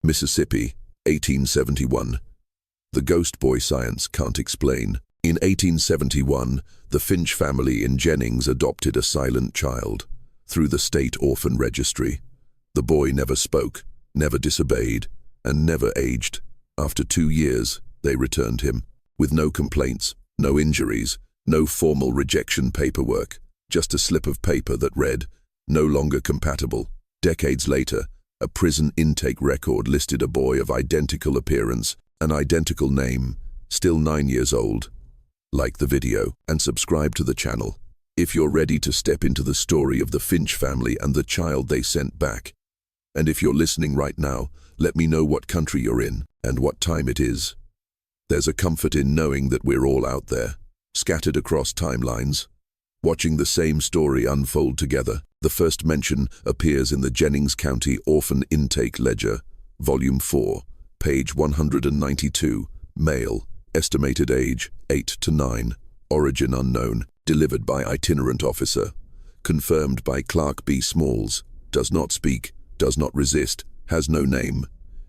Mississippi, 1871. The ghost boy science can't explain. In 1871, the Finch family in Jennings adopted a silent child through the state orphan registry. The boy never spoke, never disobeyed, and never aged. After 2 years, they returned him, with no complaints, no injuries, no formal rejection paperwork, just a slip of paper that read, "No longer compatible." Decades later, a prison intake record listed a boy of identical appearance, an identical name, still 9 years old. Like the video and subscribe to the channel if you're ready to step into the story of the Finch family and the child they sent back. And if you're listening right now, let me know what country you're in and what time it is. There's a comfort in knowing that we're all out there, scattered across timelines, watching the same story unfold together. The first mention appears in the Jennings County Orphan Intake Ledger, Volume 4, page 192, male, estimated age 8 to 9, origin unknown, delivered by itinerant officer, confirmed by Clark B. Smalls, does not speak, does not resist, has no name.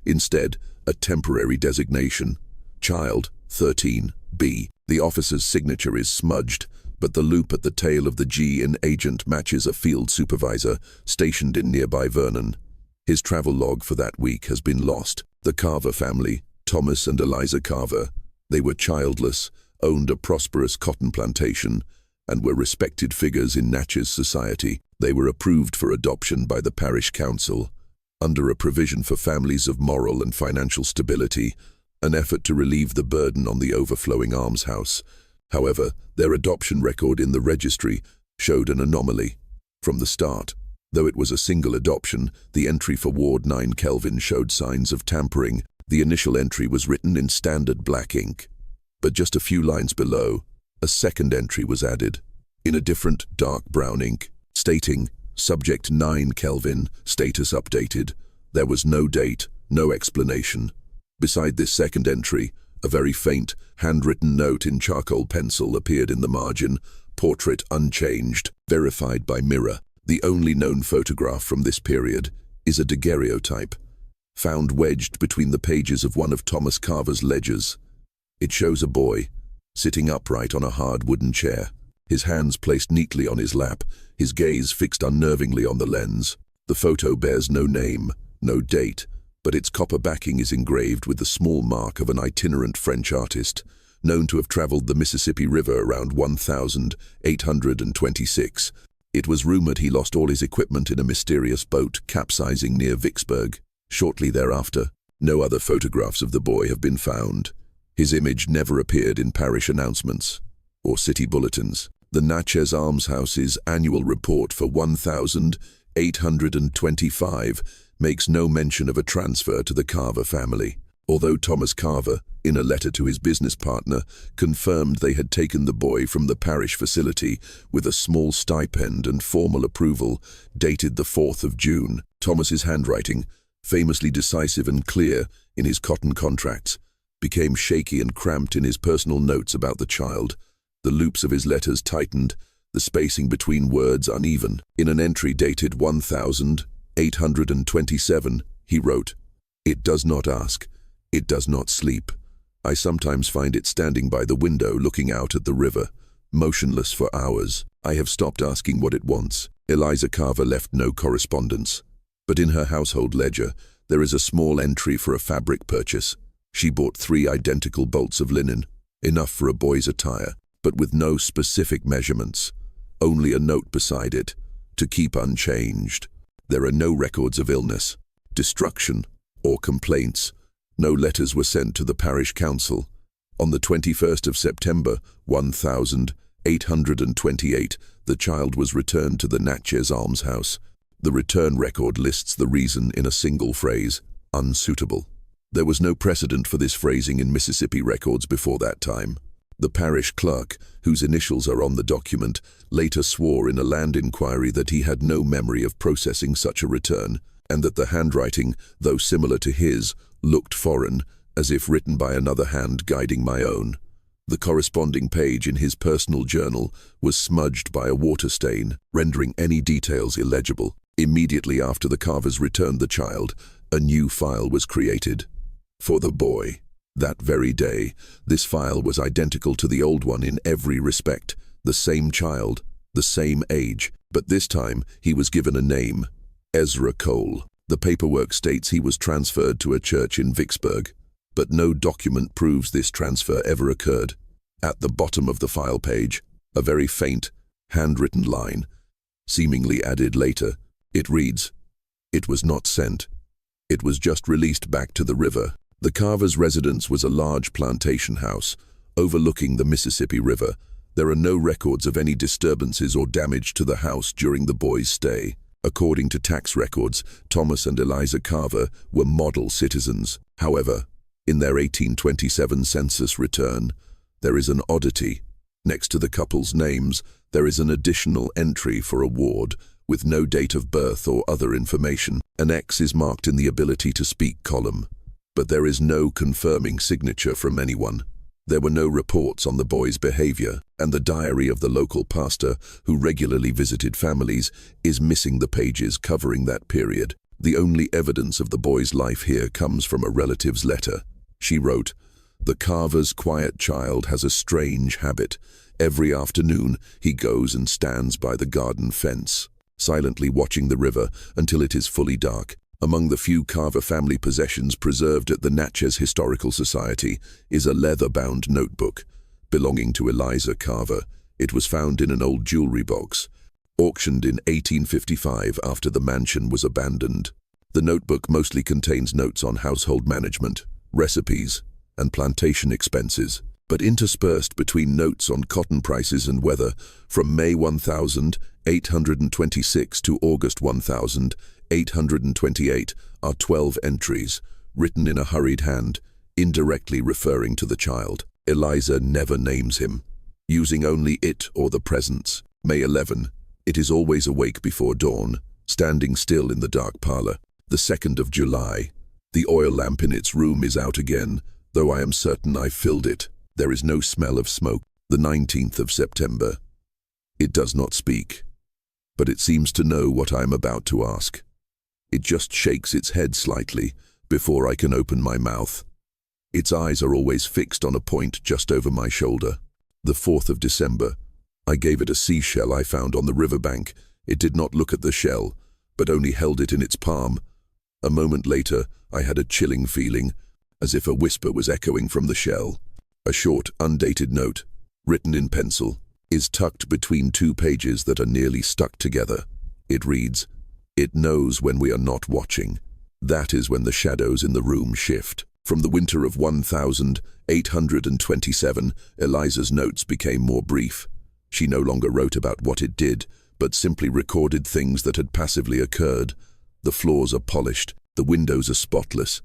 Instead, a temporary designation. Child, 13, B. The officer's signature is smudged, but the loop at the tail of the G in agent matches a field supervisor stationed in nearby Vernon. His travel log for that week has been lost. The Carver family, Thomas and Eliza Carver, they were childless, owned a prosperous cotton plantation, and were respected figures in Natchez society. They were approved for adoption by the parish council, under a provision for families of moral and financial stability, an effort to relieve the burden on the overflowing almshouse. However, their adoption record in the registry showed an anomaly. From the start, though it was a single adoption, the entry for Ward 9 Kelvin showed signs of tampering. The initial entry was written in standard black ink, but just a few lines below, a second entry was added, in a different dark brown ink, stating, "Subject 9 Kelvin, status updated." There was no date, no explanation. Beside this second entry, a very faint, handwritten note in charcoal pencil appeared in the margin, "Portrait unchanged, verified by Mirror." The only known photograph from this period is a daguerreotype, found wedged between the pages of one of Thomas Carver's ledgers. It shows a boy, sitting upright on a hard wooden chair, his hands placed neatly on his lap, his gaze fixed unnervingly on the lens. The photo bears no name, no date, but its copper backing is engraved with the small mark of an itinerant French artist, known to have traveled the Mississippi River around 1826. It was rumored he lost all his equipment in a mysterious boat capsizing near Vicksburg. Shortly thereafter, no other photographs of the boy have been found. His image never appeared in parish announcements or city bulletins. The Natchez Almshouse's annual report for 1825 makes no mention of a transfer to the Carver family, although Thomas Carver, in a letter to his business partner, confirmed they had taken the boy from the parish facility with a small stipend and formal approval, dated the 4th of June. Thomas's handwriting, famously decisive and clear in his cotton contracts, became shaky and cramped in his personal notes about the child. The loops of his letters tightened, the spacing between words uneven. In an entry dated 1827, he wrote, "It does not ask, it does not sleep. I sometimes find it standing by the window looking out at the river, motionless for hours. I have stopped asking what it wants." Eliza Carver left no correspondence, but in her household ledger, there is a small entry for a fabric purchase. She bought 3 identical bolts of linen, enough for a boy's attire, but with no specific measurements, only a note beside it, to keep unchanged. There are no records of illness, destruction, or complaints. No letters were sent to the parish council. On the 21st of September, 1828, the child was returned to the Natchez Almshouse. The return record lists the reason in a single phrase, "unsuitable." There was no precedent for this phrasing in Mississippi records before that time. The parish clerk, whose initials are on the document, later swore in a land inquiry that he had no memory of processing such a return, and that the handwriting, though similar to his, looked foreign, as if written by another hand guiding my own. The corresponding page in his personal journal was smudged by a water stain, rendering any details illegible. Immediately after the Carvers returned the child, a new file was created for the boy. That very day, this file was identical to the old one in every respect, the same child, the same age, but this time he was given a name, Ezra Cole. The paperwork states he was transferred to a church in Vicksburg, but no document proves this transfer ever occurred. At the bottom of the file page, a very faint, handwritten line, seemingly added later. It reads, "It was not sent. It was just released back to the river." The Carvers' residence was a large plantation house overlooking the Mississippi River. There are no records of any disturbances or damage to the house during the boys' stay. According to tax records, Thomas and Eliza Carver were model citizens. However, in their 1827 census return, there is an oddity. Next to the couple's names, there is an additional entry for a ward with no date of birth or other information. An X is marked in the ability to speak column, but there is no confirming signature from anyone. There were no reports on the boy's behavior, and the diary of the local pastor, who regularly visited families, is missing the pages covering that period. The only evidence of the boy's life here comes from a relative's letter. She wrote, "The Carver's quiet child has a strange habit. Every afternoon he goes and stands by the garden fence, silently watching the river until it is fully dark." Among the few Carver family possessions preserved at the Natchez Historical Society is a leather-bound notebook belonging to Eliza Carver. It was found in an old jewelry box, auctioned in 1855 after the mansion was abandoned. The notebook mostly contains notes on household management, recipes, and plantation expenses, but interspersed between notes on cotton prices and weather from May 1826 to August 1828 are 12 entries, written in a hurried hand, indirectly referring to the child. Eliza never names him, using only it or the presents. May 11, it is always awake before dawn, standing still in the dark parlor. The 2nd of July, the oil lamp in its room is out again, though I am certain I filled it. There is no smell of smoke. The 19th of September, it does not speak, but it seems to know what I am about to ask. It just shakes its head slightly before I can open my mouth. Its eyes are always fixed on a point just over my shoulder. The 4th of December, I gave it a seashell I found on the riverbank. It did not look at the shell, but only held it in its palm. A moment later, I had a chilling feeling, as if a whisper was echoing from the shell. A short, undated note, written in pencil, is tucked between two pages that are nearly stuck together. It reads, "It knows when we are not watching. That is when the shadows in the room shift." From the winter of 1827, Eliza's notes became more brief. She no longer wrote about what it did, but simply recorded things that had passively occurred. The floors are polished, the windows are spotless.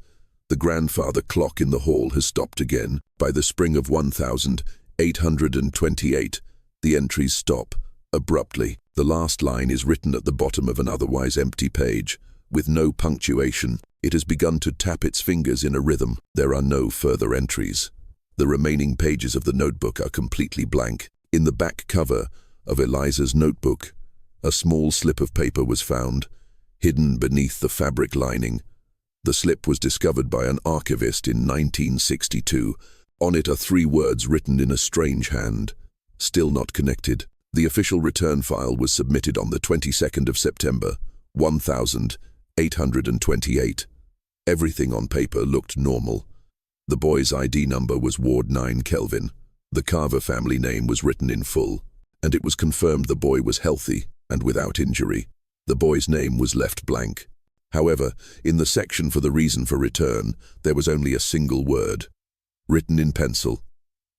The grandfather clock in the hall has stopped again. By the spring of 1828, the entries stop, abruptly. The last line is written at the bottom of an otherwise empty page, with no punctuation. It has begun to tap its fingers in a rhythm. There are no further entries. The remaining pages of the notebook are completely blank. In the back cover of Eliza's notebook, a small slip of paper was found, hidden beneath the fabric lining. The slip was discovered by an archivist in 1962. On it are 3 words written in a strange hand, still not connected. The official return file was submitted on the 22nd of September, 1828. Everything on paper looked normal. The boy's ID number was Ward 9 Kelvin. The Carver family name was written in full, and it was confirmed the boy was healthy and without injury. The boy's name was left blank. However, in the section for the reason for return, there was only a single word, written in pencil,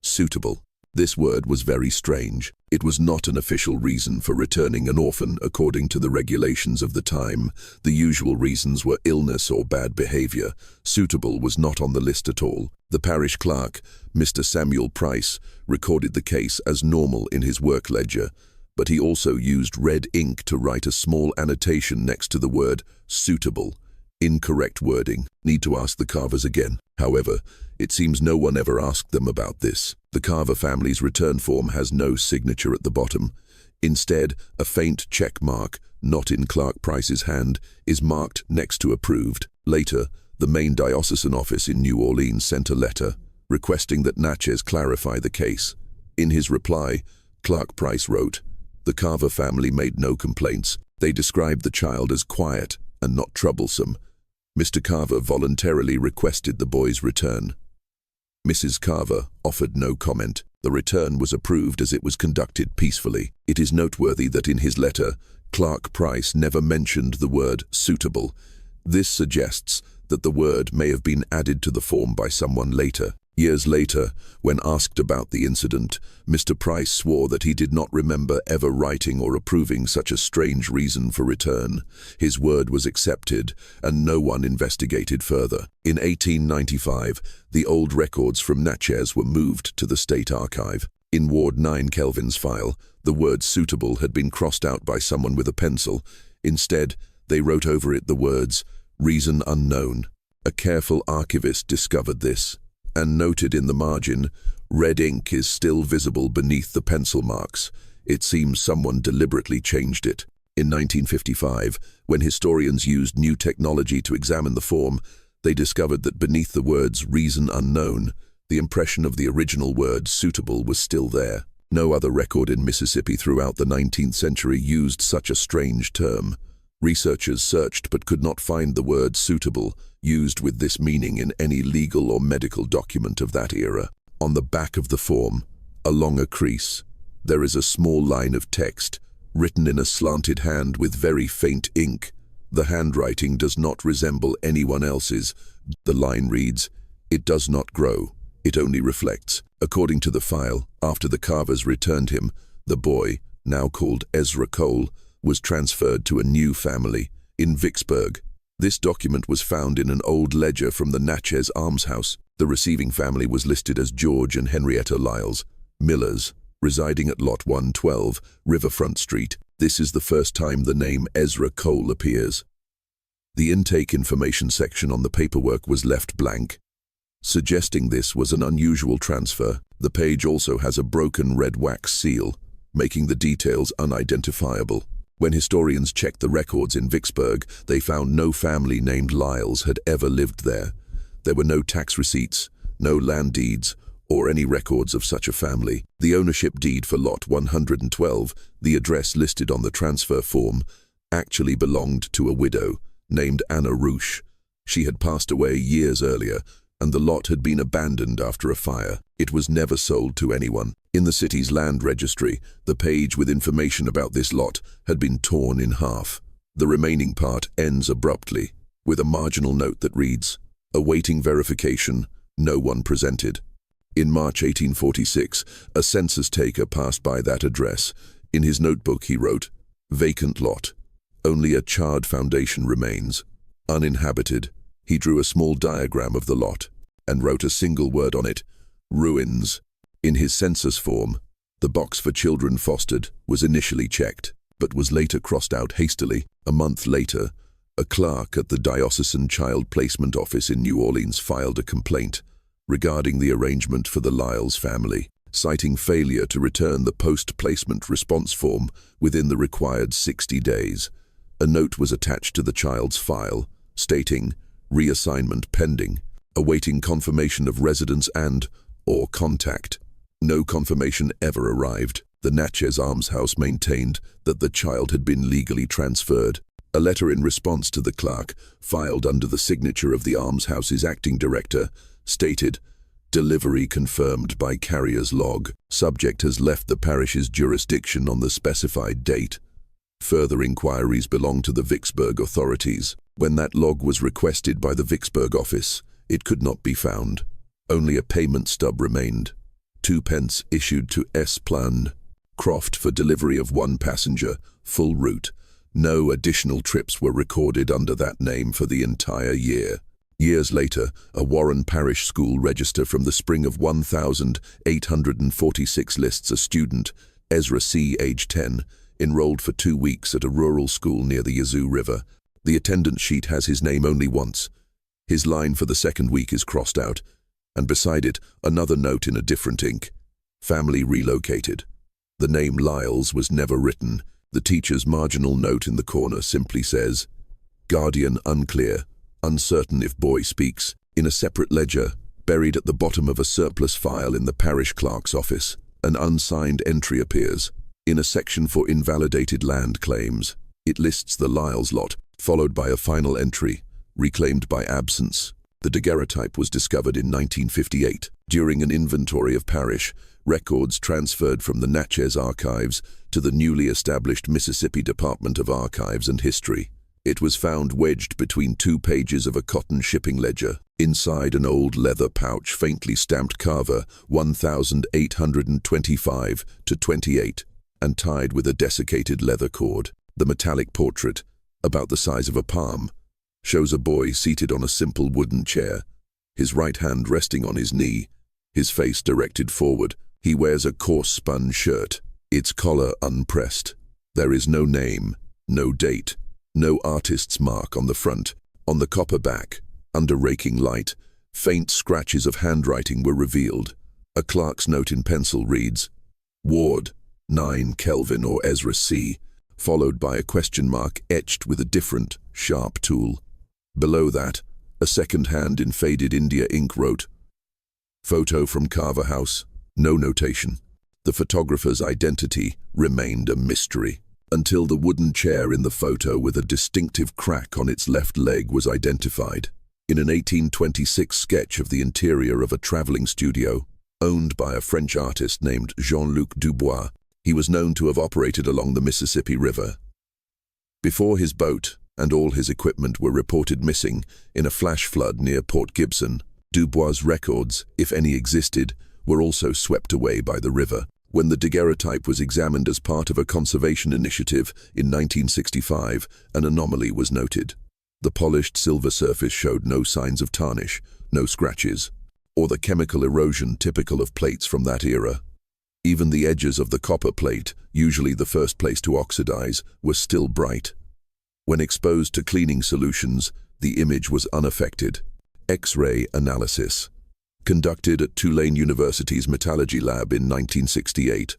"suitable." This word was very strange. It was not an official reason for returning an orphan according to the regulations of the time. The usual reasons were illness or bad behavior. Suitable was not on the list at all. The parish clerk, Mr. Samuel Price, recorded the case as normal in his work ledger, but he also used red ink to write a small annotation next to the word suitable. Incorrect wording. Need to ask the Carvers again. However, it seems no one ever asked them about this. The Carver family's return form has no signature at the bottom. Instead, a faint check mark, not in Clark Price's hand, is marked next to approved. Later, the main diocesan office in New Orleans sent a letter requesting that Natchez clarify the case. In his reply, Clark Price wrote, "The Carver family made no complaints. They described the child as quiet and not troublesome. Mr. Carver voluntarily requested the boy's return." Mrs. Carver offered no comment. The return was approved as it was conducted peacefully. It is noteworthy that in his letter, Clark Price never mentioned the word suitable. This suggests that the word may have been added to the form by someone later. Years later, when asked about the incident, Mr. Price swore that he did not remember ever writing or approving such a strange reason for return. His word was accepted, and no one investigated further. In 1895, the old records from Natchez were moved to the State Archive. In Ward 9 Kelvin's file, the word suitable had been crossed out by someone with a pencil. Instead, they wrote over it the words, "Reason unknown." A careful archivist discovered this and noted in the margin, "Red ink is still visible beneath the pencil marks. It seems someone deliberately changed it." In 1955, when historians used new technology to examine the form, they discovered that beneath the words "reason unknown," the impression of the original word "suitable" was still there. No other record in Mississippi throughout the 19th century used such a strange term. Researchers searched but could not find the word "suitable" used with this meaning in any legal or medical document of that era. On the back of the form, along a crease, there is a small line of text, written in a slanted hand with very faint ink. The handwriting does not resemble anyone else's. The line reads, "It does not grow, it only reflects." According to the file, after the Carvers returned him, the boy, now called Ezra Cole, was transferred to a new family in Vicksburg. This document was found in an old ledger from the Natchez almshouse. The receiving family was listed as George and Henrietta Lyles, Millers, residing at Lot 112, Riverfront Street. This is the first time the name Ezra Cole appears. The intake information section on the paperwork was left blank, suggesting this was an unusual transfer. The page also has a broken red wax seal, making the details unidentifiable. When historians checked the records in Vicksburg, they found no family named Lyles had ever lived there. There were no tax receipts, no land deeds, or any records of such a family. The ownership deed for Lot 112, the address listed on the transfer form, actually belonged to a widow named Anna Roosh. She had passed away years earlier, and the lot had been abandoned after a fire. It was never sold to anyone. In the city's land registry, the page with information about this lot had been torn in half. The remaining part ends abruptly, with a marginal note that reads, "Awaiting verification, no one presented." In March 1846, a census taker passed by that address. In his notebook he wrote, "Vacant lot. Only a charred foundation remains. Uninhabited." He drew a small diagram of the lot and wrote a single word on it, "Ruins." In his census form, the box for children fostered was initially checked, but was later crossed out hastily. A month later, a clerk at the Diocesan Child Placement Office in New Orleans filed a complaint regarding the arrangement for the Lyles family, citing failure to return the post-placement response form within the required 60 days. A note was attached to the child's file, stating, "Reassignment pending, awaiting confirmation of residence and/or contact." No confirmation ever arrived. The Natchez almshouse maintained that the child had been legally transferred. A letter in response to the clerk, filed under the signature of the almshouse's acting director, stated, "Delivery confirmed by carrier's log. Subject has left the parish's jurisdiction on the specified date. Further inquiries belong to the Vicksburg authorities." When that log was requested by the Vicksburg office, it could not be found. Only a payment stub remained. 2 pence issued to S. Plan Croft for delivery of 1 passenger, full route. No additional trips were recorded under that name for the entire year. Years later, a Warren Parish school register from the spring of 1846 lists a student, Ezra C., age 10, enrolled for 2 weeks at a rural school near the Yazoo River. The attendance sheet has his name only once. His line for the second week is crossed out, and beside it, another note in a different ink. Family relocated. The name Lyles was never written. The teacher's marginal note in the corner simply says, "Guardian unclear, uncertain if boy speaks." In a separate ledger, buried at the bottom of a surplus file in the parish clerk's office, an unsigned entry appears. In a section for invalidated land claims, it lists the Lyles lot, followed by a final entry, reclaimed by absence. The daguerreotype was discovered in 1958. During an inventory of parish records transferred from the Natchez Archives to the newly established Mississippi Department of Archives and History. It was found wedged between 2 pages of a cotton shipping ledger, inside an old leather pouch faintly stamped Carver 1825-28, and tied with a desiccated leather cord. The metallic portrait, about the size of a palm, shows a boy seated on a simple wooden chair, his right hand resting on his knee, his face directed forward. He wears a coarse spun shirt, its collar unpressed. There is no name, no date, no artist's mark on the front. On the copper back, under raking light, faint scratches of handwriting were revealed. A clerk's note in pencil reads, "Ward, 9 Kelvin or Ezra C., followed by a question mark etched with a different, sharp tool. Below that, a second hand in faded India ink wrote, "Photo from Carver House." No notation. The photographer's identity remained a mystery, until the wooden chair in the photo with a distinctive crack on its left leg was identified. In an 1826 sketch of the interior of a traveling studio, owned by a French artist named Jean-Luc Dubois, he was known to have operated along the Mississippi River. Before his boat and all his equipment were reported missing in a flash flood near Port Gibson, Dubois' records, if any existed, were also swept away by the river. When the daguerreotype was examined as part of a conservation initiative in 1965, an anomaly was noted. The polished silver surface showed no signs of tarnish, no scratches, or the chemical erosion typical of plates from that era. Even the edges of the copper plate, usually the first place to oxidize, were still bright. When exposed to cleaning solutions, the image was unaffected. X-ray analysis, conducted at Tulane University's metallurgy lab in 1968,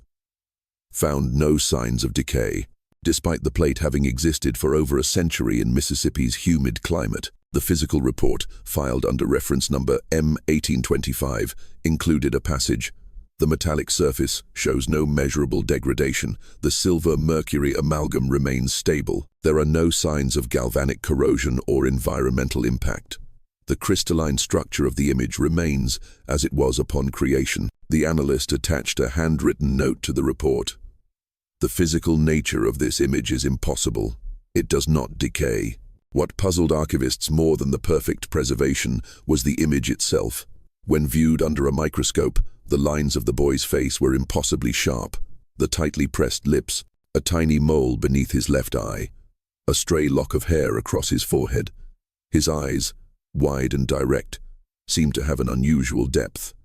found no signs of decay. Despite the plate having existed for over a century in Mississippi's humid climate, the physical report, filed under reference number M1825, included a passage, "The metallic surface shows no measurable degradation. The silver-mercury amalgam remains stable. There are no signs of galvanic corrosion or environmental impact. The crystalline structure of the image remains as it was upon creation." The analyst attached a handwritten note to the report. "The physical nature of this image is impossible. It does not decay." What puzzled archivists more than the perfect preservation was the image itself. When viewed under a microscope, the lines of the boy's face were impossibly sharp. The tightly pressed lips, a tiny mole beneath his left eye, a stray lock of hair across his forehead. His eyes, wide and direct, seemed to have an unusual depth,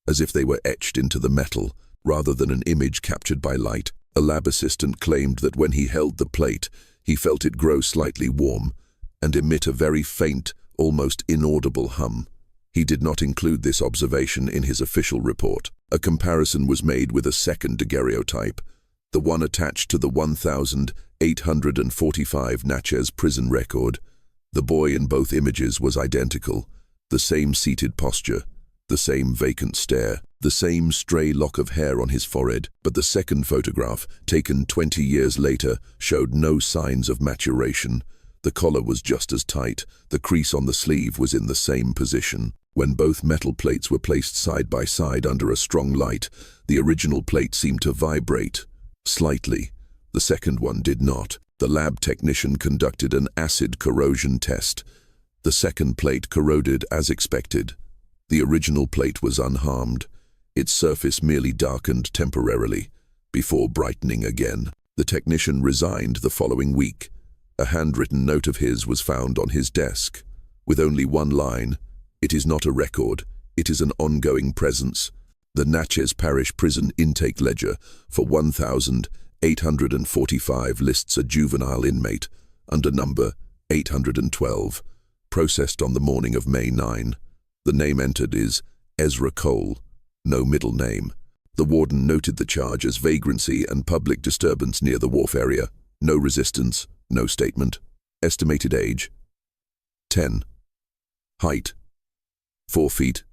as if they were etched into the metal rather than an image captured by light. A lab assistant claimed that when he held the plate, he felt it grow slightly warm and emit a very faint, almost inaudible hum. He did not include this observation in his official report. A comparison was made with a second daguerreotype, the one attached to the 1845 Natchez prison record. The boy in both images was identical, the same seated posture, the same vacant stare, the same stray lock of hair on his forehead, but the second photograph, taken 20 years later, showed no signs of maturation. The collar was just as tight, the crease on the sleeve was in the same position. When both metal plates were placed side by side under a strong light, the original plate seemed to vibrate, slightly. The second one did not. The lab technician conducted an acid corrosion test. The second plate corroded as expected. The original plate was unharmed. Its surface merely darkened temporarily, before brightening again. The technician resigned the following week. A handwritten note of his was found on his desk, with only one line, "It is not a record, it is an ongoing presence." The Natchez Parish Prison Intake Ledger for 1845 lists a juvenile inmate, under number 812, processed on the morning of May 9. The name entered is Ezra Cole, no middle name. The warden noted the charge as vagrancy and public disturbance near the wharf area. No resistance, no statement. Estimated age, 10. Height, 4 feet,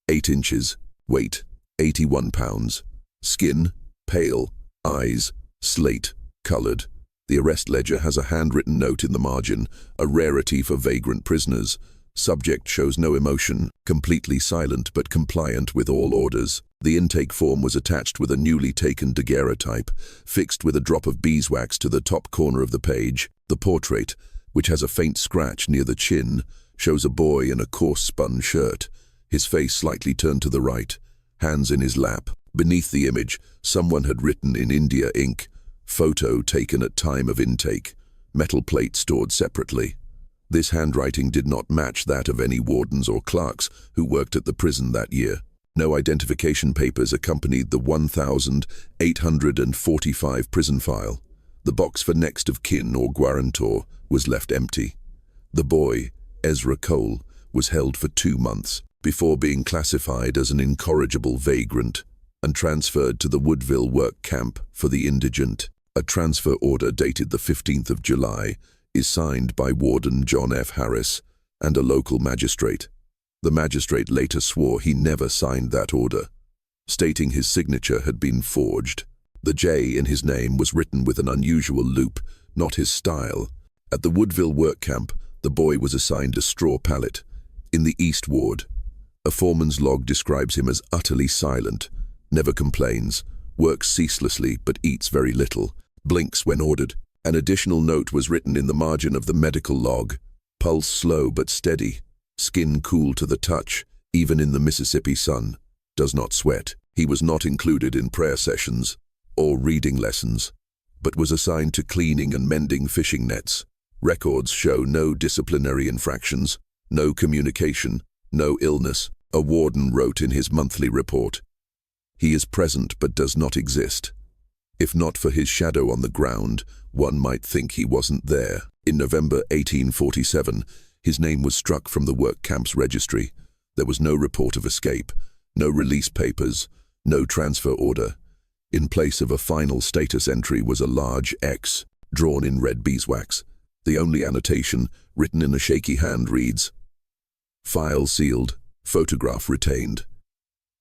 8 inches. Weight, 81 pounds. Skin, pale. Eyes, slate-colored. The arrest ledger has a handwritten note in the margin, a rarity for vagrant prisoners. Subject shows no emotion, completely silent but compliant with all orders. The intake form was attached with a newly taken daguerreotype, fixed with a drop of beeswax to the top corner of the page. The portrait, which has a faint scratch near the chin, shows a boy in a coarse spun shirt, his face slightly turned to the right, hands in his lap. Beneath the image, someone had written in India ink, "Photo taken at time of intake, metal plate stored separately." This handwriting did not match that of any wardens or clerks who worked at the prison that year. No identification papers accompanied the 1,845 prison file. The box for next of kin or guarantor was left empty. The boy, Ezra Cole, was held for 2 months before being classified as an incorrigible vagrant and transferred to the Woodville work camp for the indigent. A transfer order dated the 15th of July is signed by Warden John F. Harris and a local magistrate. The magistrate later swore he never signed that order, stating his signature had been forged. The J in his name was written with an unusual loop, not his style. At the Woodville work camp, the boy was assigned a straw pallet in the East Ward. A foreman's log describes him as utterly silent, never complains, works ceaselessly but eats very little, blinks when ordered. An additional note was written in the margin of the medical log: pulse slow but steady, skin cool to the touch, even in the Mississippi sun, does not sweat. He was not included in prayer sessions or reading lessons, but was assigned to cleaning and mending fishing nets. Records show no disciplinary infractions, no communication, no illness. A warden wrote in his monthly report, "He is present but does not exist. If not for his shadow on the ground, one might think he wasn't there." In November 1847, his name was struck from the work camp's registry. There was no report of escape, no release papers, no transfer order. In place of a final status entry was a large X, drawn in red beeswax. The only annotation, written in a shaky hand, reads, "File sealed, photograph retained."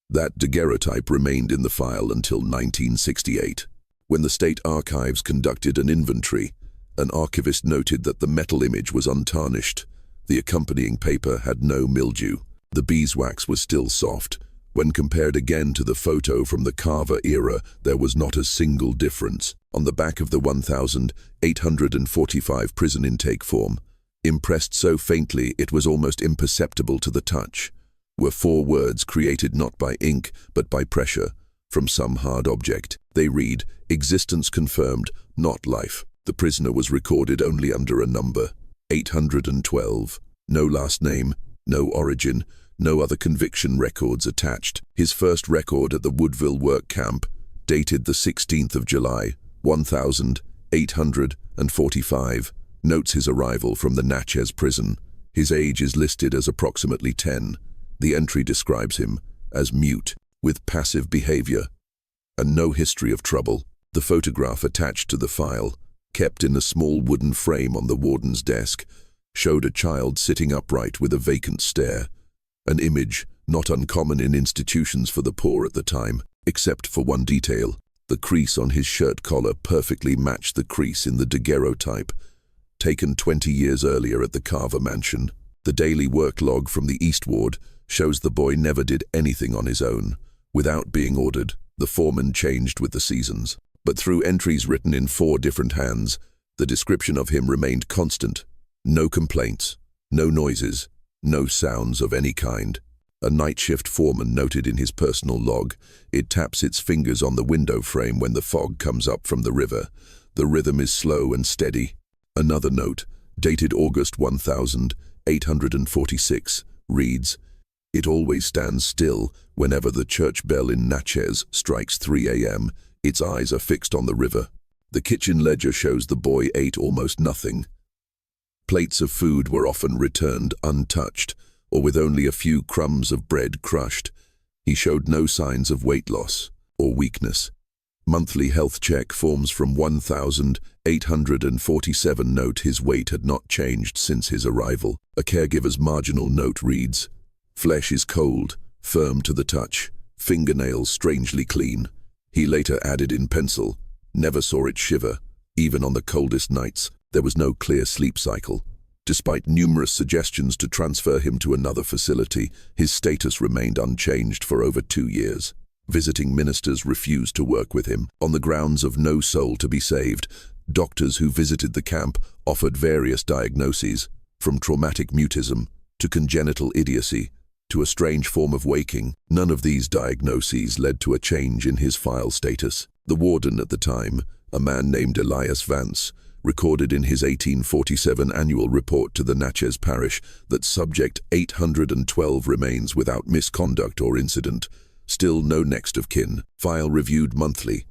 That daguerreotype remained in the file until 1968. When the State Archives conducted an inventory, an archivist noted that the metal image was untarnished. The accompanying paper had no mildew. The beeswax was still soft. When compared again to the photo from the Carver era, there was not a single difference. On the back of the 1,845 prison intake form, impressed so faintly it was almost imperceptible to the touch, were 4 words created not by ink but by pressure from some hard object. They read, "Existence confirmed, not life." The prisoner was recorded only under a number, 812. No last name, no origin, no other conviction records attached. His first record at the Woodville work camp, dated the 16th of July, 1845, notes his arrival from the Natchez prison. His age is listed as approximately 10. The entry describes him as mute, with passive behavior, and no history of trouble. The photograph attached to the file, kept in a small wooden frame on the warden's desk, showed a child sitting upright with a vacant stare, an image not uncommon in institutions for the poor at the time, except for one detail. The crease on his shirt collar perfectly matched the crease in the daguerreotype, taken 20 years earlier at the Carver mansion. The daily work log from the East Ward shows the boy never did anything on his own, without being ordered. The foreman changed with the seasons, but through entries written in 4 different hands, the description of him remained constant. No complaints, no noises, no sounds of any kind. A night shift foreman noted in his personal log, "It taps its fingers on the window frame when the fog comes up from the river. The rhythm is slow and steady." Another note, dated August 1846, reads, "It always stands still whenever the church bell in Natchez strikes 3 a.m. Its eyes are fixed on the river." The kitchen ledger shows the boy ate almost nothing. Plates of food were often returned untouched, or with only a few crumbs of bread crushed. He showed no signs of weight loss or weakness. Monthly health check forms from 1,847 note his weight had not changed since his arrival. A caregiver's marginal note reads, "Flesh is cold, firm to the touch, fingernails strangely clean." He later added in pencil, "Never saw it shiver. Even on the coldest nights, there was no clear sleep cycle." Despite numerous suggestions to transfer him to another facility, his status remained unchanged for over 2 years. Visiting ministers refused to work with him on the grounds of no soul to be saved. Doctors who visited the camp offered various diagnoses, from traumatic mutism to congenital idiocy to a strange form of waking. None of these diagnoses led to a change in his file status. The warden at the time, a man named Elias Vance, recorded in his 1847 annual report to the Natchez parish that subject 812 remains without misconduct or incident. Still no next of kin. File reviewed monthly.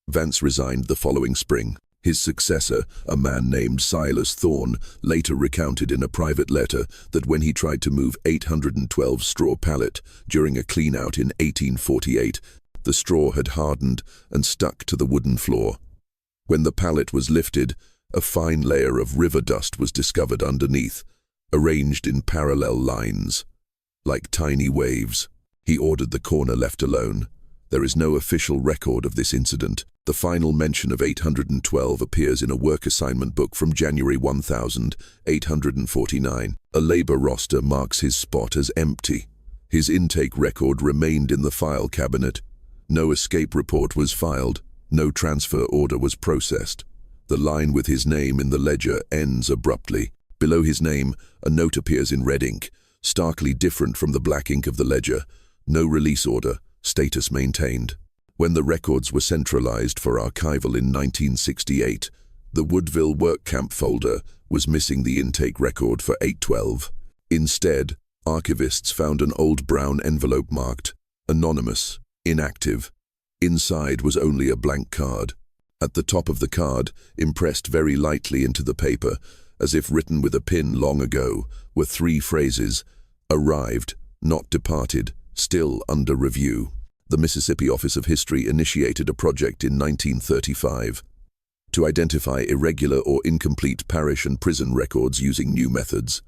Vance resigned the following spring. His successor, a man named Silas Thorne, later recounted in a private letter that when he tried to move 812 straw pallet during a clean-out in 1848, the straw had hardened and stuck to the wooden floor. When the pallet was lifted, a fine layer of river dust was discovered underneath, arranged in parallel lines, like tiny waves. He ordered the corner left alone. There is no official record of this incident. The final mention of 812 appears in a work assignment book from January 1849. A labor roster marks his spot as empty. His intake record remained in the file cabinet. No escape report was filed. No transfer order was processed. The line with his name in the ledger ends abruptly. Below his name, a note appears in red ink, starkly different from the black ink of the ledger. No release order, status maintained. When the records were centralized for archival in 1968, the Woodville Work Camp folder was missing the intake record for 812. Instead, archivists found an old brown envelope marked "Anonymous, Inactive." Inside was only a blank card. At the top of the card, impressed very lightly into the paper, as if written with a pen long ago, were 3 phrases: "Arrived, not departed, still under review." The Mississippi Office of History initiated a project in 1935 to identify irregular or incomplete parish and prison records using new methods,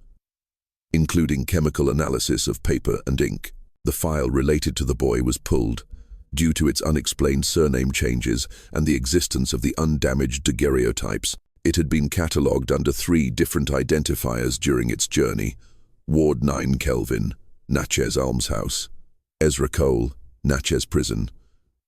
including chemical analysis of paper and ink. The file related to the boy was pulled due to its unexplained surname changes and the existence of the undamaged daguerreotypes. It had been catalogued under 3 different identifiers during its journey: Ward 9 Kelvin, Natchez Almshouse; Ezra Cole, Natchez Prison;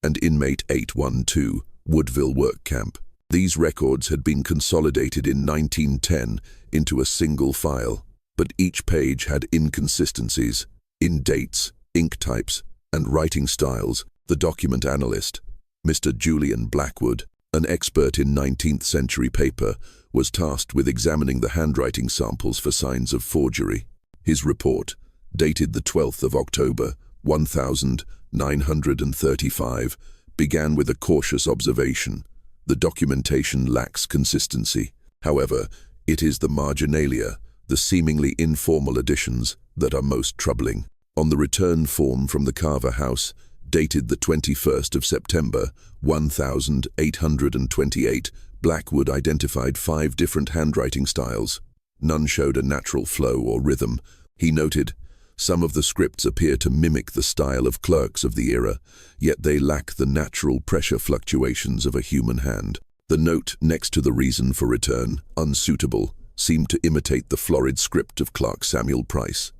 and Inmate 812, Woodville Work Camp. These records had been consolidated in 1910 into a single file, but each page had inconsistencies in dates, ink types, and writing styles. The document analyst, Mr. Julian Blackwood, an expert in 19th century paper, was tasked with examining the handwriting samples for signs of forgery. His report, dated the 12th of October, 1935, began with a cautious observation: the documentation lacks consistency. However, it is the marginalia, the seemingly informal additions, that are most troubling. On the return form from the Carver House, dated the 21st of September, 1828, Blackwood identified 5 different handwriting styles. None showed a natural flow or rhythm. He noted, "Some of the scripts appear to mimic the style of clerks of the era, yet they lack the natural pressure fluctuations of a human hand." The note next to the reason for return, "unsuitable," seemed to imitate the florid script of Clerk Samuel Price.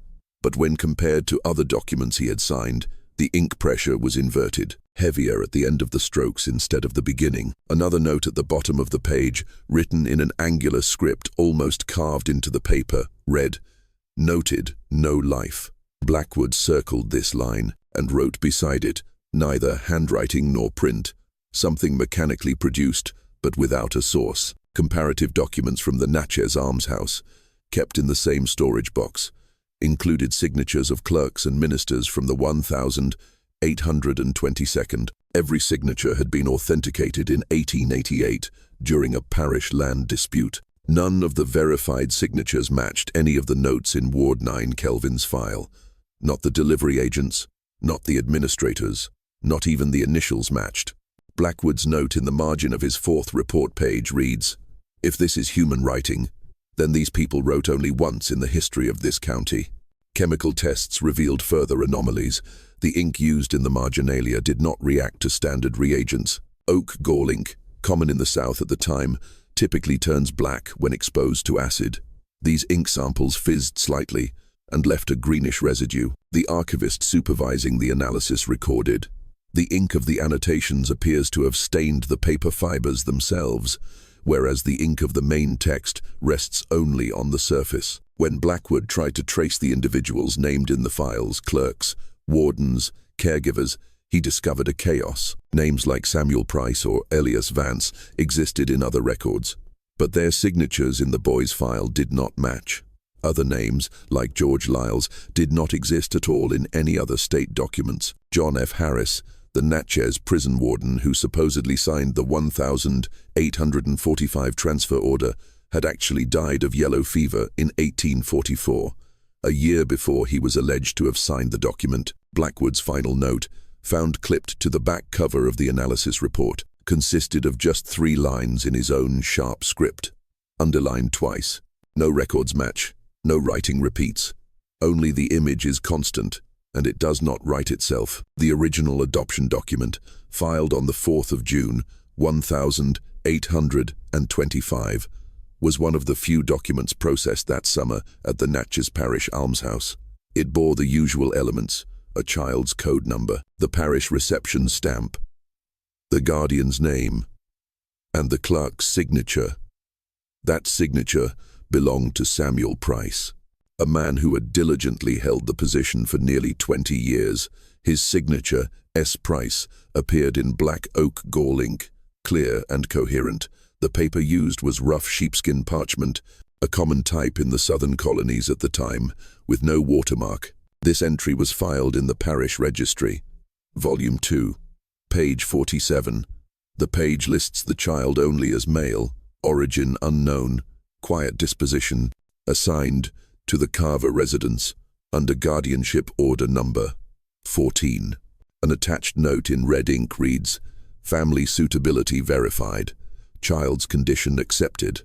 But when compared to other documents he had signed, the ink pressure was inverted, heavier at the end of the strokes instead of the beginning. Another note at the bottom of the page, written in an angular script almost carved into the paper, read, "Noted, no life." Blackwood circled this line and wrote beside it, "Neither handwriting nor print, something mechanically produced, but without a source." Comparative documents from the Natchez Almshouse, kept in the same storage box, included signatures of clerks and ministers from the 1822nd. Every signature had been authenticated in 1888 during a parish land dispute. None of the verified signatures matched any of the notes in Ward 9 Kelvin's file. Not the delivery agents, not the administrators, not even the initials matched. Blackwood's note in the margin of his fourth report page reads, "If this is human writing, then these people wrote only once in the history of this county." Chemical tests revealed further anomalies. The ink used in the marginalia did not react to standard reagents. Oak gall ink, common in the South at the time, typically turns black when exposed to acid. These ink samples fizzed slightly and left a greenish residue. The archivist supervising the analysis recorded, "The ink of the annotations appears to have stained the paper fibers themselves, whereas the ink of the main text rests only on the surface." When Blackwood tried to trace the individuals named in the files, clerks, wardens, caregivers, he discovered a chaos. Names like Samuel Price or Elias Vance existed in other records, but their signatures in the boy's file did not match. Other names, like George Lyles, did not exist at all in any other state documents. John F. Harris, the Natchez prison warden who supposedly signed the 1,845 transfer order, had actually died of yellow fever in 1844, a year before he was alleged to have signed the document. Blackwood's final note, found clipped to the back cover of the analysis report, consisted of just 3 lines in his own sharp script, underlined twice. No records match, no writing repeats. Only the image is constant, and it does not write itself. The original adoption document, filed on the 4th of June, 1825, was one of the few documents processed that summer at the Natchez Parish Almshouse. It bore the usual elements: a child's code number, the parish reception stamp, the guardian's name, and the clerk's signature. That signature belonged to Samuel Price, a man who had diligently held the position for nearly 20 years. His signature, S. Price, appeared in black oak gall ink, clear and coherent. The paper used was rough sheepskin parchment, a common type in the southern colonies at the time, with no watermark. This entry was filed in the Parish Registry, Volume 2, page 47. The page lists the child only as male, origin unknown, quiet disposition, assigned to the Carver residence, under guardianship order number 14. An attached note in red ink reads, "Family suitability verified. Child's condition accepted."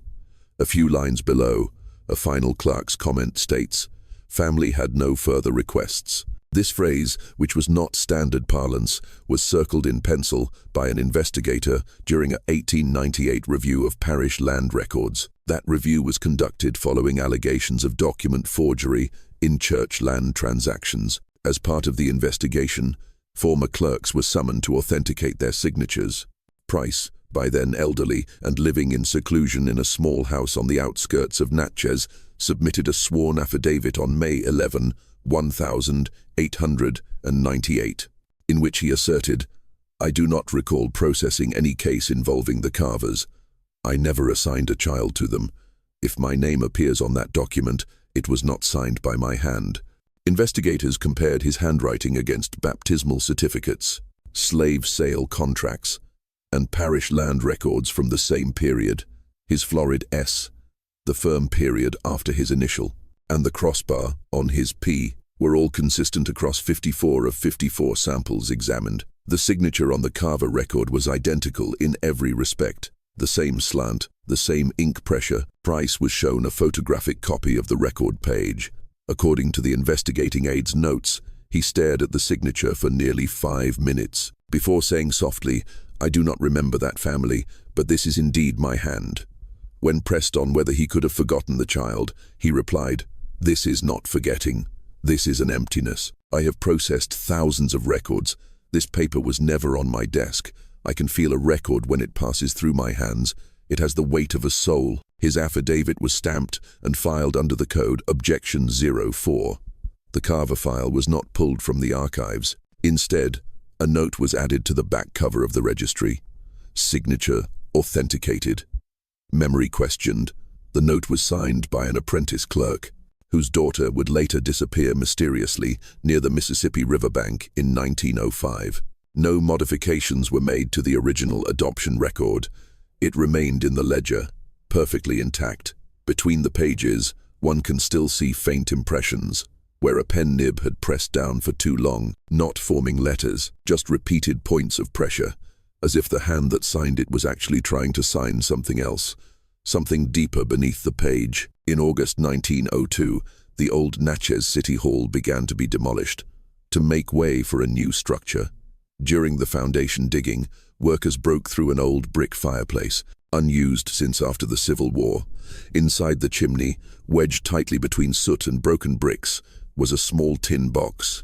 A few lines below, a final clerk's comment states, "Family had no further requests." This phrase, which was not standard parlance, was circled in pencil by an investigator during an 1898 review of parish land records. That review was conducted following allegations of document forgery in church land transactions. As part of the investigation, former clerks were summoned to authenticate their signatures. Price, by then elderly and living in seclusion in a small house on the outskirts of Natchez, submitted a sworn affidavit on May 11, 1898, in which he asserted, "I do not recall processing any case involving the Carvers. I never assigned a child to them. If my name appears on that document, it was not signed by my hand." Investigators compared his handwriting against baptismal certificates, slave sale contracts, and parish land records from the same period. His florid S, the firm period after his initial, and the crossbar on his P were all consistent across 54 of 54 samples examined. The signature on the Carver record was identical in every respect. The same slant, the same ink pressure. Price was shown a photographic copy of the record page. According to the investigating aid's notes, he stared at the signature for nearly 5 minutes, before saying softly, "I do not remember that family, but this is indeed my hand." When pressed on whether he could have forgotten the child, he replied, "This is not forgetting. This is an emptiness. I have processed thousands of records. This paper was never on my desk. I can feel a record when it passes through my hands. It has the weight of a soul." His affidavit was stamped and filed under the code Objection 04. The Carver file was not pulled from the archives. Instead, a note was added to the back cover of the registry. Signature authenticated. Memory questioned. The note was signed by an apprentice clerk, whose daughter would later disappear mysteriously near the Mississippi riverbank in 1905. No modifications were made to the original adoption record. It remained in the ledger, perfectly intact. Between the pages, one can still see faint impressions, where a pen nib had pressed down for too long, not forming letters, just repeated points of pressure. as if the hand that signed it was actually trying to sign something else, something deeper beneath the page. In August 1902, the old Natchez City Hall began to be demolished, to make way for a new structure. During the foundation digging, workers broke through an old brick fireplace, unused since after the Civil War. Inside the chimney, wedged tightly between soot and broken bricks, was a small tin box.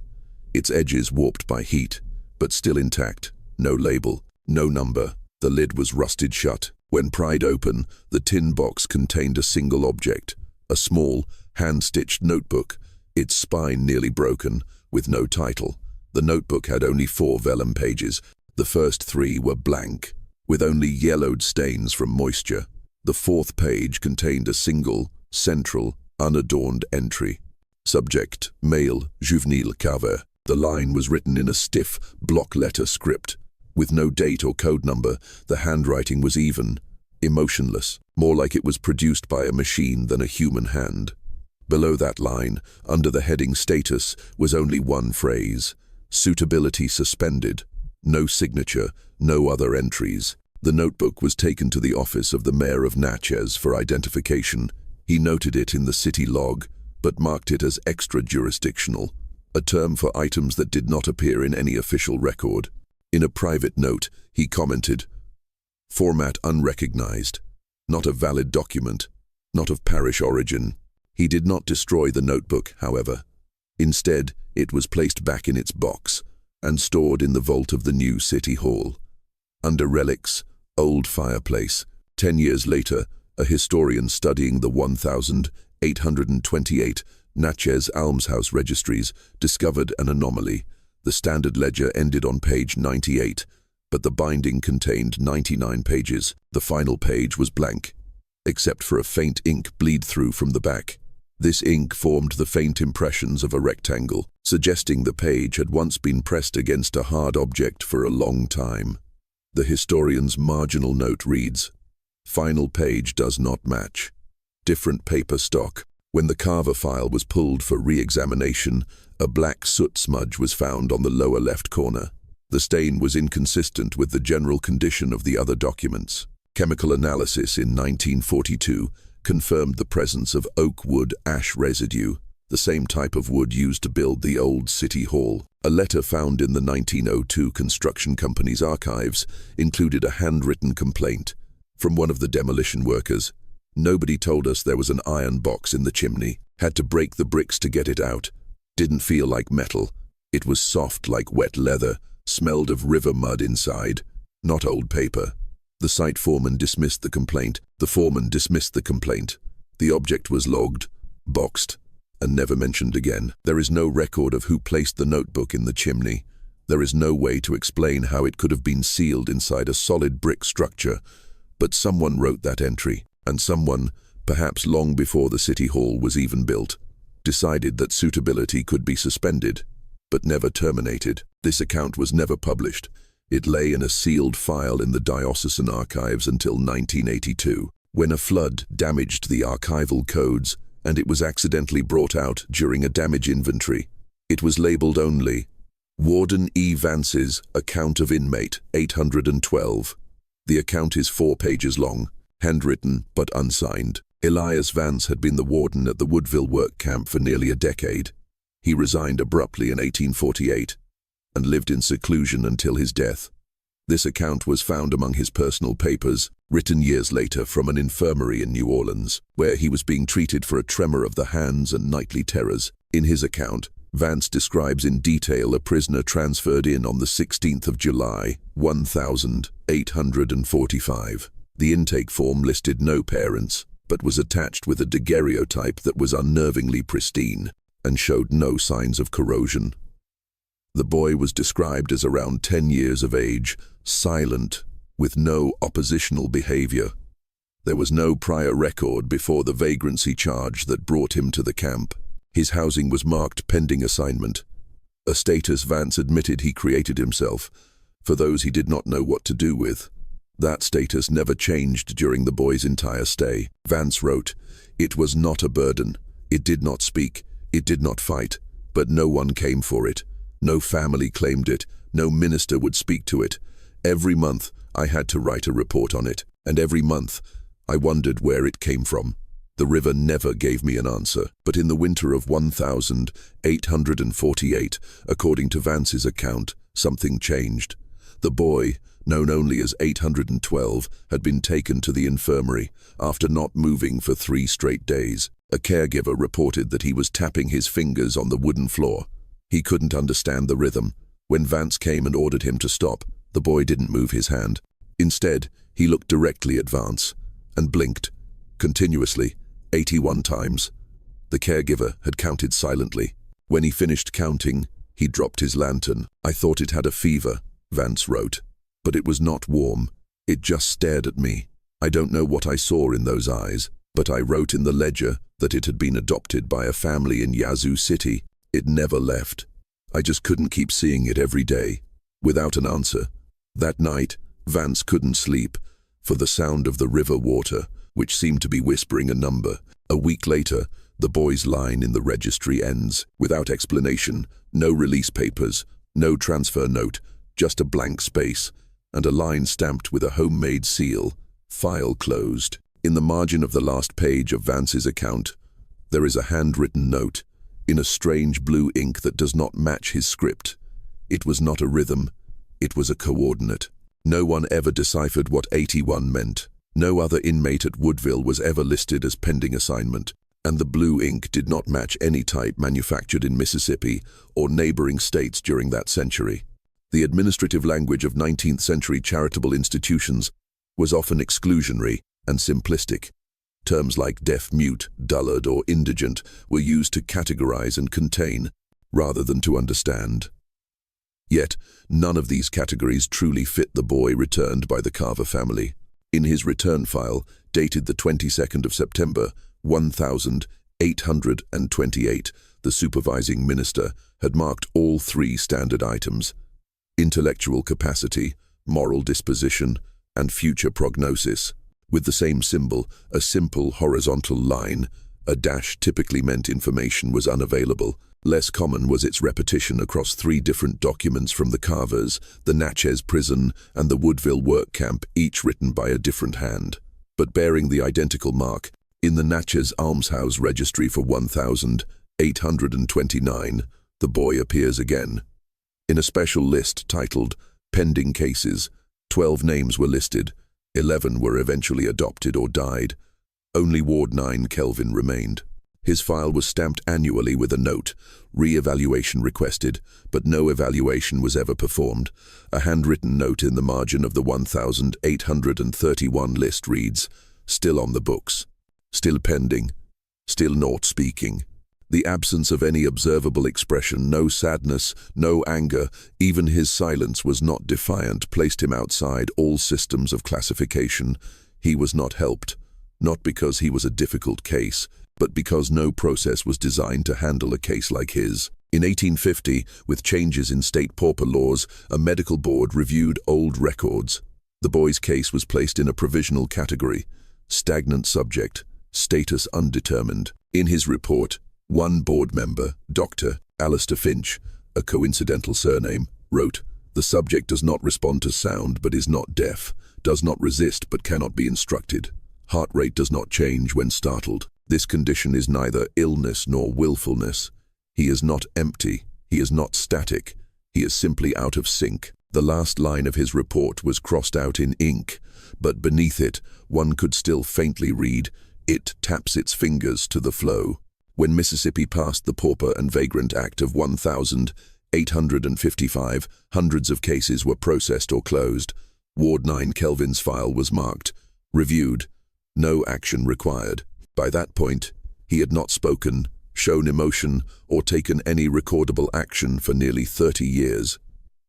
Its edges warped by heat, but still intact. No label, no number. The lid was rusted shut. When pried open, the tin box contained a single object, a small, hand-stitched notebook, its spine nearly broken, with no title. The notebook had only 4 vellum pages. The first 3 were blank, with only yellowed stains from moisture. The 4th page contained a single, central, unadorned entry. Subject, male, juvenile Caldwell. The line was written in a stiff, block-letter script. With no date or code number, the handwriting was even, emotionless, more like it was produced by a machine than a human hand. Below that line, under the heading Status, was only one phrase: suitability suspended. No signature, no other entries. The notebook was taken to the office of the mayor of Natchez for identification. He noted it in the city log, but marked it as extra-jurisdictional, a term for items that did not appear in any official record. In a private note, he commented, "Format unrecognized, not a valid document, not of parish origin." He did not destroy the notebook, however. Instead, it was placed back in its box and stored in the vault of the new city hall. Under relics, old fireplace. 10 years later, a historian studying the 1,828 Natchez almshouse registries discovered an anomaly. The standard ledger ended on page 98, but the binding contained 99 pages. The final page was blank, except for a faint ink bleed-through from the back. This ink formed the faint impressions of a rectangle, suggesting the page had once been pressed against a hard object for a long time. The historian's marginal note reads, "Final page does not match. Different paper stock." When the Carver file was pulled for re-examination, a black soot smudge was found on the lower left corner. The stain was inconsistent with the general condition of the other documents. Chemical analysis in 1942 confirmed the presence of oak wood ash residue, the same type of wood used to build the old city hall. A letter found in the 1902 construction company's archives included a handwritten complaint from one of the demolition workers. "Nobody told us there was an iron box in the chimney. Had to break the bricks to get it out. Didn't feel like metal. It was soft like wet leather, smelled of river mud inside, not old paper." The site foreman dismissed the complaint. The object was logged, boxed, and never mentioned again. There is no record of who placed the notebook in the chimney. There is no way to explain how it could have been sealed inside a solid brick structure, but someone wrote that entry. And someone, perhaps long before the city hall was even built, decided that suitability could be suspended, but never terminated. This account was never published. It lay in a sealed file in the diocesan archives until 1982, when a flood damaged the archival codes and it was accidentally brought out during a damage inventory. It was labeled only, "Warden E. Vance's Account of Inmate 812. The account is 4 pages long, handwritten but unsigned. Elias Vance had been the warden at the Woodville work camp for nearly a decade. He resigned abruptly in 1848 and lived in seclusion until his death. This account was found among his personal papers, written years later from an infirmary in New Orleans, where he was being treated for a tremor of the hands and nightly terrors. In his account, Vance describes in detail a prisoner transferred in on the 16th of July, 1845. The intake form listed no parents, but was attached with a daguerreotype that was unnervingly pristine and showed no signs of corrosion. The boy was described as around 10 years of age, silent, with no oppositional behavior. There was no prior record before the vagrancy charge that brought him to the camp. His housing was marked pending assignment, a status Vance admitted he created himself for those he did not know what to do with. That status never changed during the boy's entire stay. Vance wrote, "It was not a burden. It did not speak. It did not fight. But no one came for it. No family claimed it. No minister would speak to it. Every month, I had to write a report on it, and every month, I wondered where it came from. The river never gave me an answer, but in the winter of 1848, according to Vance's account, something changed. The boy, known only as 812, had been taken to the infirmary after not moving for 3 straight days. A caregiver reported that he was tapping his fingers on the wooden floor. He couldn't understand the rhythm. When Vance came and ordered him to stop, the boy didn't move his hand. Instead, he looked directly at Vance and blinked, continuously, 81 times. The caregiver had counted silently. When he finished counting, he dropped his lantern. "I thought it had a fever," Vance wrote. "But it was not warm. It just stared at me. I don't know what I saw in those eyes, but I wrote in the ledger that it had been adopted by a family in Yazoo City. It never left. I just couldn't keep seeing it every day, without an answer." That night, Vance couldn't sleep for the sound of the river water, which seemed to be whispering a number. A week later, the boy's line in the registry ends, without explanation, no release papers, no transfer note, just a blank space, and a line stamped with a homemade seal, "File closed." In the margin of the last page of Vance's account, there is a handwritten note, in a strange blue ink that does not match his script. It was not a rhythm, it was a coordinate. No one ever deciphered what 81 meant. No other inmate at Woodville was ever listed as pending assignment, and the blue ink did not match any type manufactured in Mississippi or neighboring states during that century. The administrative language of 19th century charitable institutions was often exclusionary and simplistic. Terms like deaf, mute, dullard, or indigent were used to categorize and contain, rather than to understand. Yet, none of these categories truly fit the boy returned by the Carver family. In his return file, dated the 22nd of September, 1828, the supervising minister had marked all 3 standard items: intellectual capacity, moral disposition, and future prognosis. With the same symbol, a simple horizontal line, a dash typically meant information was unavailable. Less common was its repetition across 3 different documents from the Carvers, the Natchez prison, and the Woodville work camp, each written by a different hand, but bearing the identical mark. In the Natchez almshouse registry for 1829, the boy appears again. In a special list titled Pending Cases, 12 names were listed. 11 were eventually adopted or died. Only Ward 9 Kelvin remained. His file was stamped annually with a note, "Re-evaluation requested," but no evaluation was ever performed. A handwritten note in the margin of the 1831 list reads, "Still on the books, still pending, still not speaking." The absence of any observable expression, no sadness, no anger, even his silence was not defiant, placed him outside all systems of classification. He was not helped, not because he was a difficult case, but because no process was designed to handle a case like his. In 1850, with changes in state pauper laws, a medical board reviewed old records. The boy's case was placed in a provisional category, stagnant subject, status undetermined. In his report, one board member, Dr. Alistair Finch, a coincidental surname, wrote, "The subject does not respond to sound but is not deaf, does not resist but cannot be instructed. Heart rate does not change when startled. This condition is neither illness nor willfulness. He is not empty, he is not static, he is simply out of sync." The last line of his report was crossed out in ink, but beneath it, one could still faintly read, "It taps its fingers to the flow." When Mississippi passed the Pauper and Vagrant Act of 1855, hundreds of cases were processed or closed. Ward 9 Kelvin's file was marked, "Reviewed, no action required." By that point, he had not spoken, shown emotion, or taken any recordable action for nearly 30 years.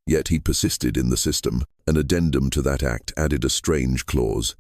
Yet he persisted in the system. An addendum to that act added a strange clause.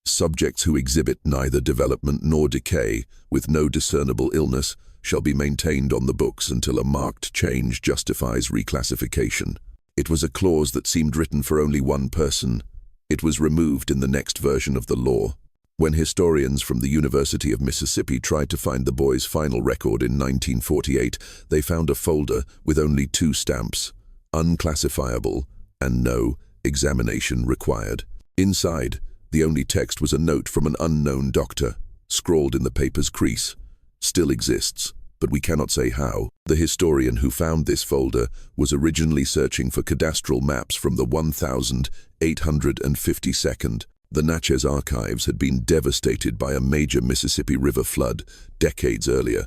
Subjects who exhibit neither development nor decay, with no discernible illness, shall be maintained on the books until a marked change justifies reclassification. It was a clause that seemed written for only one person. It was removed in the next version of the law. When historians from the University of Mississippi tried to find the boy's final record in 1948, they found a folder with only 2 stamps, unclassifiable and no Examination required. Inside, the only text was a note from an unknown doctor, scrawled in the paper's crease. Still exists, but we cannot say how. The historian who found this folder was originally searching for cadastral maps from the 1852nd. The Natchez archives had been devastated by a major Mississippi River flood decades earlier,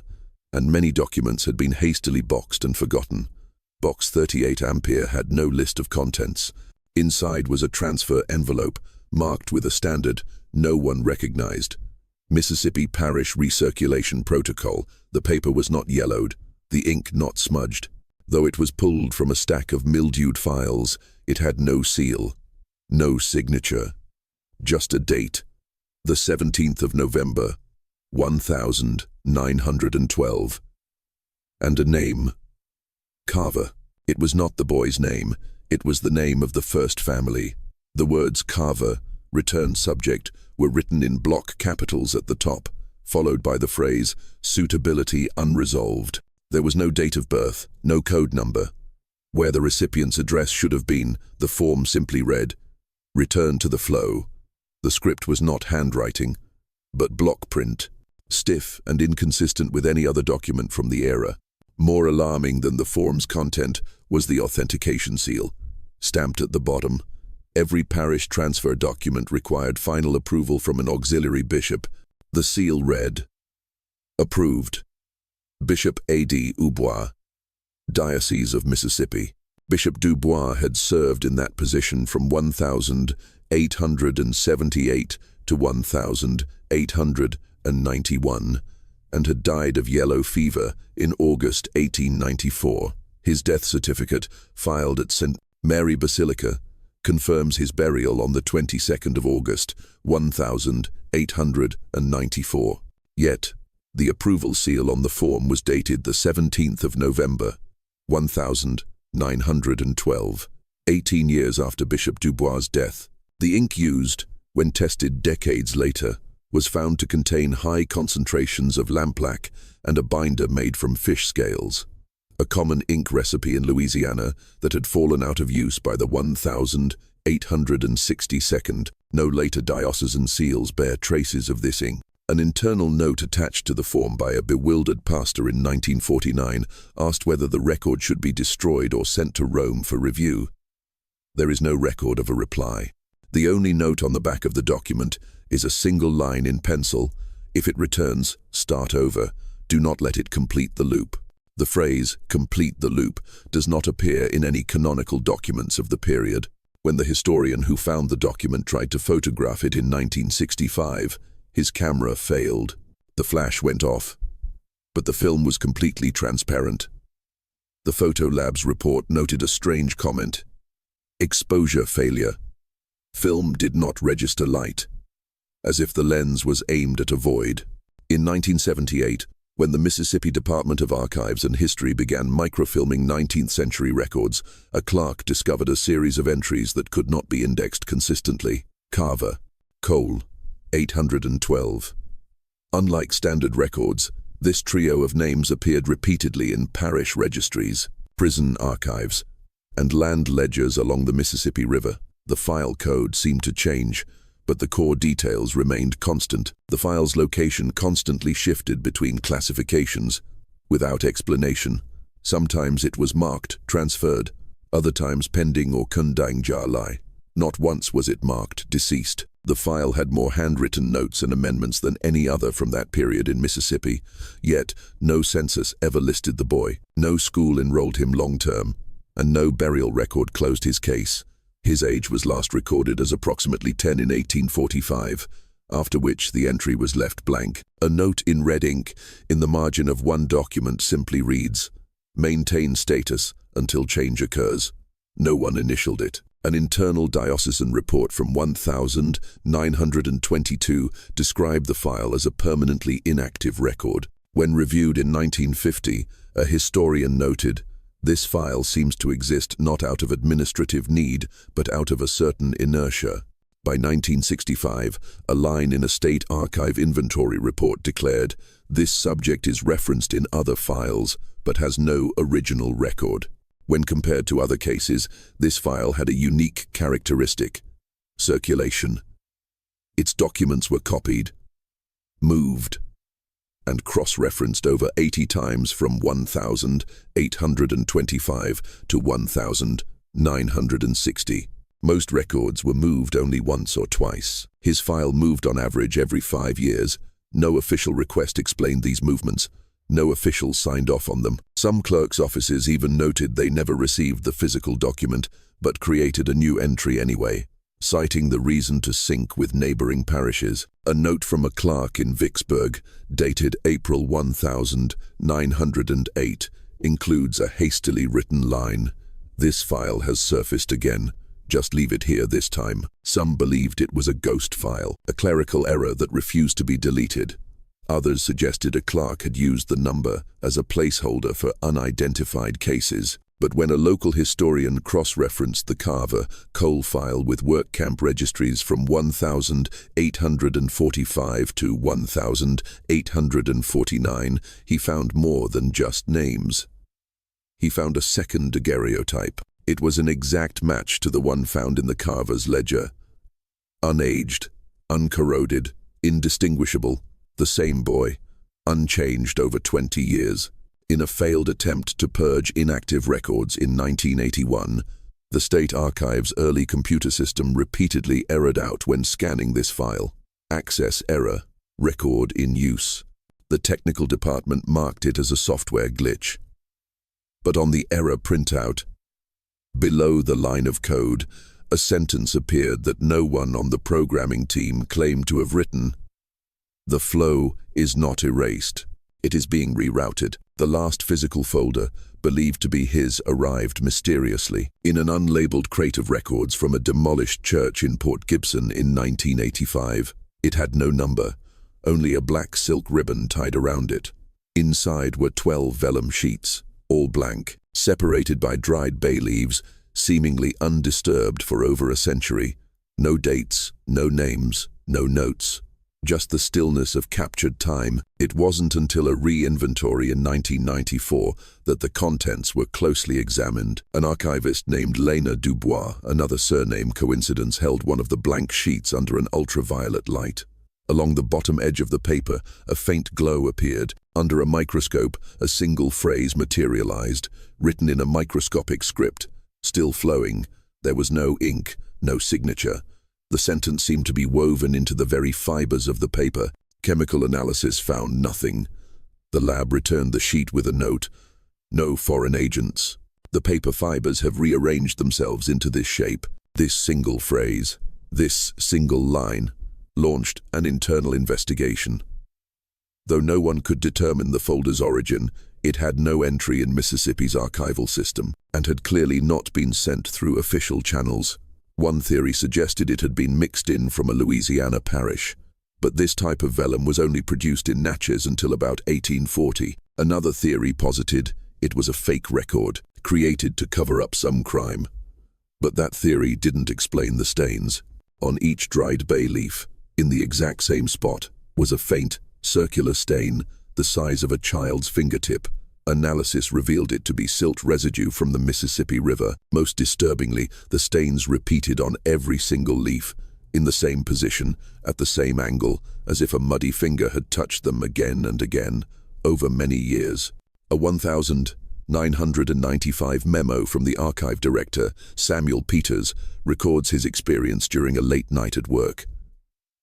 and many documents had been hastily boxed and forgotten. Box 38 Ampere had no list of contents. Inside was a transfer envelope, marked with a standard, "No one recognized." Mississippi Parish Recirculation Protocol. The paper was not yellowed, the ink not smudged. Though it was pulled from a stack of mildewed files, it had no seal, no signature. Just a date, the 17th of November, 1912. And a name, Carver. It was not the boy's name, it was the name of the first family. The words Carver, return subject, were written in block capitals at the top, followed by the phrase, suitability unresolved. There was no date of birth, no code number. Where the recipient's address should have been, the form simply read, "Return to the flow." The script was not handwriting, but block print, stiff and inconsistent with any other document from the era. More alarming than the form's content was the authentication seal, stamped at the bottom. Every parish transfer document required final approval from an auxiliary bishop. The seal read, "Approved. Bishop A.D. Dubois, Diocese of Mississippi." Bishop Dubois had served in that position from 1878 to 1891 and had died of yellow fever in August 1894. His death certificate, filed at St. Mary Basilica, confirms his burial on the 22nd of August, 1894. Yet, the approval seal on the form was dated the 17th of November, 1912, 18 years after Bishop Dubois' death. The ink used, when tested decades later, was found to contain high concentrations of lampblack and a binder made from fish scales, a common ink recipe in Louisiana that had fallen out of use by the 1862nd. No later diocesan seals bear traces of this ink. An internal note attached to the form by a bewildered pastor in 1949 asked whether the record should be destroyed or sent to Rome for review. There is no record of a reply. The only note on the back of the document is a single line in pencil: "If it returns, start over. Do not let it complete the loop." The phrase, "complete the loop," does not appear in any canonical documents of the period. When the historian who found the document tried to photograph it in 1965, his camera failed. The flash went off, but the film was completely transparent. The Photo Lab's report noted a strange comment: "Exposure failure. Film did not register light," as if the lens was aimed at a void. In 1978, when the Mississippi Department of Archives and History began microfilming 19th century records, a clerk discovered a series of entries that could not be indexed consistently. Carver, Cole, 812. Unlike standard records, this trio of names appeared repeatedly in parish registries, prison archives, and land ledgers along the Mississippi River. The file code seemed to change, but the core details remained constant. The file's location constantly shifted between classifications, without explanation. Sometimes it was marked transferred, other times pending or kundang jalai. Not once was it marked deceased. The file had more handwritten notes and amendments than any other from that period in Mississippi, yet no census ever listed the boy, no school enrolled him long-term, and no burial record closed his case. His age was last recorded as approximately 10 in 1845, after which the entry was left blank. A note in red ink in the margin of one document simply reads, "Maintain status until change occurs." No one initialed it. An internal diocesan report from 1922 described the file as a permanently inactive record. When reviewed in 1950, a historian noted, "This file seems to exist not out of administrative need, but out of a certain inertia." By 1965, a line in a state archive inventory report declared, "This subject is referenced in other files, but has no original record." When compared to other cases, this file had a unique characteristic: circulation. Its documents were copied, moved, and cross-referenced over 80 times from 1,825 to 1,960. Most records were moved only once or twice. His file moved on average every 5 years. No official request explained these movements. No official signed off on them. Some clerks' offices even noted they never received the physical document, but created a new entry anyway, citing the reason to sync with neighboring parishes. A note from a clerk in Vicksburg, dated April 1908, includes a hastily written line: "This file has surfaced again. Just leave it here this time." Some believed it was a ghost file, a clerical error that refused to be deleted. Others suggested a clerk had used the number as a placeholder for unidentified cases. But when a local historian cross-referenced the Carver coal file with work camp registries from 1,845 to 1,849, he found more than just names. He found a second daguerreotype. It was an exact match to the one found in the Carver's ledger. Unaged, uncorroded, indistinguishable, the same boy, unchanged over 20 years. In a failed attempt to purge inactive records in 1981, the State Archive's early computer system repeatedly errored out when scanning this file. Access error, record in use. The technical department marked it as a software glitch. But on the error printout, below the line of code, a sentence appeared that no one on the programming team claimed to have written. "The flow is not erased. It is being rerouted." The last physical folder, believed to be his, arrived mysteriously in an unlabeled crate of records from a demolished church in Port Gibson in 1985. It had no number, only a black silk ribbon tied around it. Inside were 12 vellum sheets, all blank, separated by dried bay leaves, seemingly undisturbed for over a century. No dates, no names, no notes. Just the stillness of captured time. It wasn't until a re-inventory in 1994 that the contents were closely examined. An archivist named Lena Dubois, another surname coincidence, held one of the blank sheets under an ultraviolet light. Along the bottom edge of the paper, a faint glow appeared. Under a microscope, a single phrase materialized, written in a microscopic script, still flowing. There was no ink, no signature. The sentence seemed to be woven into the very fibers of the paper. Chemical analysis found nothing. The lab returned the sheet with a note: "No foreign agents." The paper fibers have rearranged themselves into this shape. This single phrase, this single line, launched an internal investigation. Though no one could determine the folder's origin, it had no entry in Mississippi's archival system, and had clearly not been sent through official channels. One theory suggested it had been mixed in from a Louisiana parish, but this type of vellum was only produced in Natchez until about 1840. Another theory posited it was a fake record, created to cover up some crime. But that theory didn't explain the stains. On each dried bay leaf, in the exact same spot, was a faint, circular stain, the size of a child's fingertip. Analysis revealed it to be silt residue from the Mississippi River. Most disturbingly, the stains repeated on every single leaf, in the same position, at the same angle, as if a muddy finger had touched them again and again, over many years. A 1995 memo from the archive director, Samuel Peters, records his experience during a late night at work.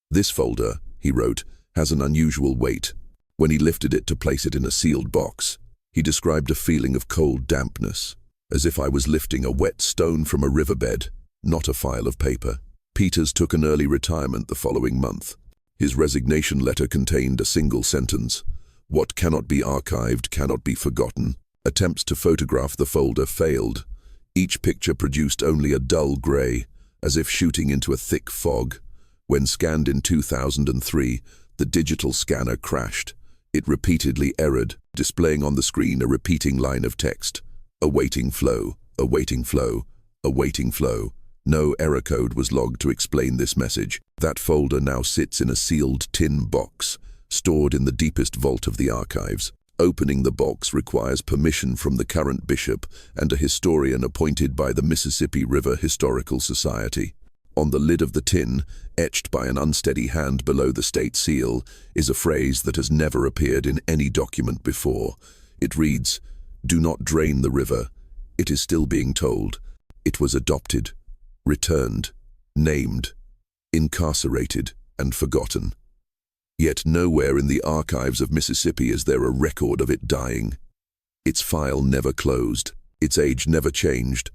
"This folder," he wrote, "has an unusual weight. When he lifted it to place it in a sealed box, he described a feeling of cold dampness, as if I was lifting a wet stone from a riverbed, not a file of paper." Peters took an early retirement the following month. His resignation letter contained a single sentence: "What cannot be archived cannot be forgotten." Attempts to photograph the folder failed. Each picture produced only a dull gray, as if shooting into a thick fog. When scanned in 2003, the digital scanner crashed. It repeatedly errored, displaying on the screen a repeating line of text: "Awaiting flow, awaiting flow, awaiting flow." No error code was logged to explain this message. That folder now sits in a sealed tin box, stored in the deepest vault of the archives. Opening the box requires permission from the current bishop and a historian appointed by the Mississippi River Historical Society. On the lid of the tin, etched by an unsteady hand below the state seal, is a phrase that has never appeared in any document before. It reads, "Do not drain the river." It is still being told. It was adopted, returned, named, incarcerated, and forgotten. Yet nowhere in the archives of Mississippi is there a record of it dying. Its file never closed, its age never changed,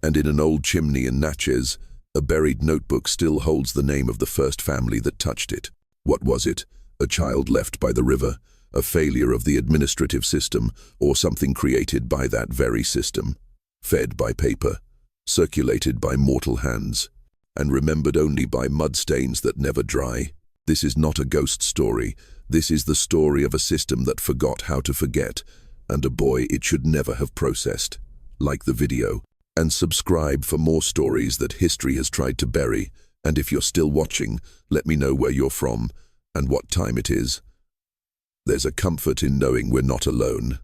and in an old chimney in Natchez, a buried notebook still holds the name of the first family that touched it. What was it? A child left by the river, a failure of the administrative system, or something created by that very system, fed by paper, circulated by mortal hands, and remembered only by mud stains that never dry? This is not a ghost story. This is the story of a system that forgot how to forget, and a boy it should never have processed. Like the video, and subscribe for more stories that history has tried to bury. And if you're still watching, let me know where you're from and what time it is. There's a comfort in knowing we're not alone.